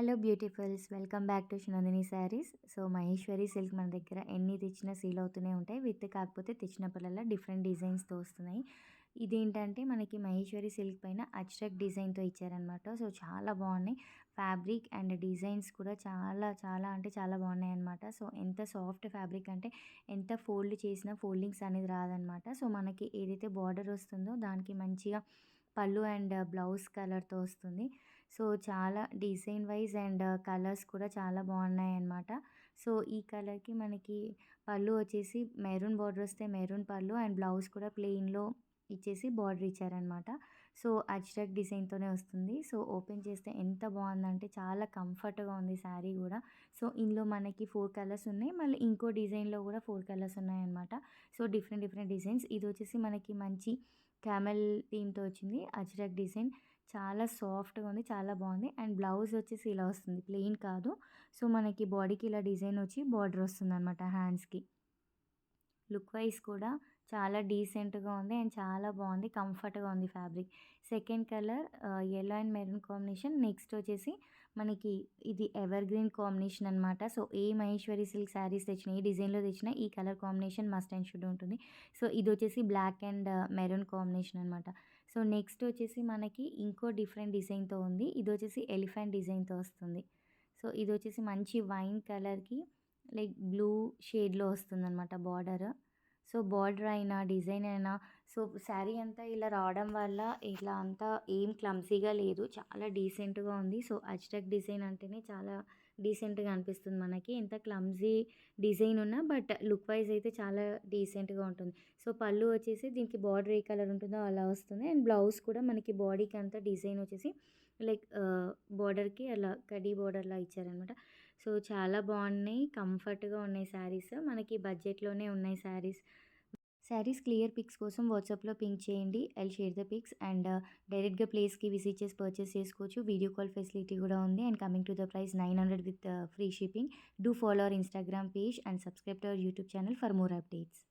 Hello beautifuls, welcome back to Shinandini saris. So Maheshwari silk మన దగ్గర ఎన్ని తెచ్చినా సేల్ అవుతూనే ఉంటాయి. కాకపోతే తెచ్చినప్పుడల్లా డిఫరెంట్ డిజైన్స్తో వస్తున్నాయి. ఇదేంటంటే మనకి మహేశ్వరి సిల్క్ పైన అజ్రక్ డిజైన్తో ఇచ్చారనమాట. సో చాలా బాగున్నాయి. ఫ్యాబ్రిక్ అండ్ డిజైన్స్ కూడా చాలా చాలా అంటే చాలా బాగున్నాయి అనమాట. సో ఎంత సాఫ్ట్ ఫ్యాబ్రిక్ అంటే ఎంత ఫోల్డ్ చేసినా ఫోల్డింగ్స్ అనేది రాదనమాట. సో మనకి ఏదైతే బార్డర్ వస్తుందో దానికి మంచిగా పళ్ళు అండ్ బ్లౌజ్ కలర్‌తో వస్తుంది. సో, చాలా డిజైన్ వైస్ అండ్ కలర్స్ కూడా చాలా బాగున్నాయన్నమాట. సో, ఈ కలర్‌కి మనకి పళ్ళు వచ్చేసి మెరూన్ బార్డర్ వస్తే మెరూన్ పళ్ళు అండ్ బ్లౌజ్ కూడా ప్లెయిన్‌లో ఇచ్చేసి బార్డర్ ఇచ్చారనమాట. సో, అజ్రక్ డిజైన్‌తోనే వస్తుంది. సో, ఓపెన్ చేస్తే ఎంత బాగుందంటే చాలా కంఫర్ట్‌గా ఉంది శారీ గూడా. సో, ఇందులో మనకి 4 కలర్స్ ఉన్నాయి. మళ్ళీ ఇంకో డిజైన్‌లో కూడా 4 కలర్స్ ఉన్నాయన్నమాట. So, different different designs. ఇదొచ్చేసి మనకి మంచి క్యామెల్ థీమ్‌తో వచ్చింది. అజ్రక్ డిజైన్ చాలా సాఫ్ట్‌గా ఉంది. చాలా బాగుంది. అండ్ బ్లౌజ్ వచ్చేసి ఇలా వస్తుంది. ప్లెయిన్ కాదు. సో, మనకి బాడీకి ఇలా డిజైన్ వచ్చి బార్డర్ వస్తుందనమాట హ్యాండ్స్‌కి. లుక్ వైస్ కూడా చాలా డీసెంట్‌గా ఉంది. అండ్ చాలా బాగుంది. కంఫర్ట్‌గా ఉంది fabric. Second colour yellow and maroon combination. Next వచ్చేసి మనకి ఇది ఎవర్ గ్రీన్ కాంబినేషన్ అనమాట. సో, ఏ మహేశ్వరి సిల్క్ శారీస్ తెచ్చినా, ఏ డిజైన్‌లో తెచ్చినా ఈ colour combination must and should ఉంటుంది. సో, ఇదొచ్చేసి బ్లాక్ అండ్ మెరూన్ కాంబినేషన్ అనమాట. సో, నెక్స్ట్ వచ్చేసి మనకి ఇంకో డిఫరెంట్ డిజైన్‌తో ఉంది. ఇదొచ్చేసి ఎలిఫెంట్ డిజైన్‌తో వస్తుంది. సో, ఇదొచ్చేసి మంచి వైన్ కలర్‌కి లైక్ బ్లూ షేడ్‌లో వస్తుందనమాట బార్డర్. సో, బార్డర్ అయినా, డిజైన్ అయినా సో, శారీ అంతా ఇలా రావడం వల్ల ఇలా అంతా ఏం క్లమ్జీగా లేదు. చాలా డీసెంట్‌గా ఉంది. సో, అజ్రక్ డిజైన్ అంటేనే చాలా డీసెంట్‌గా అనిపిస్తుంది మనకి. ఎంత క్లమ్జీ డిజైన్ ఉన్నా బట్ లుక్ వైస్ అయితే చాలా డీసెంట్‌గా ఉంటుంది. సో, పళ్ళు వచ్చేసి దీనికి బార్డర్ ఏ కలర్ ఉంటుందో అలా వస్తుంది. అండ్ బ్లౌజ్ కూడా మనకి బాడీకి అంతా డిజైన్ వచ్చేసి లైక్ బార్డర్‌కి అలా కడీ బార్డర్‌లా ఇచ్చారనమాట. సో, చాలా బాగున్నాయి. కంఫర్ట్‌గా ఉన్నాయి శారీస్. మనకి బడ్జెట్‌లోనే ఉన్నాయి శారీస్. శారీస్ క్లియర్ పిక్స్ కోసం వాట్సాప్‌లో పింక్ చేయండి. I'll share the pics and డైరెక్ట్‌గా ప్లేస్‌కి విజిట్ చేసి పర్చేస్ చేసుకోవచ్చు. వీడియో కాల్ ఫెసిలిటీ కూడా ఉంది. And coming to the price 900 with free shipping. Do follow our Instagram page and subscribe to our YouTube channel for more updates.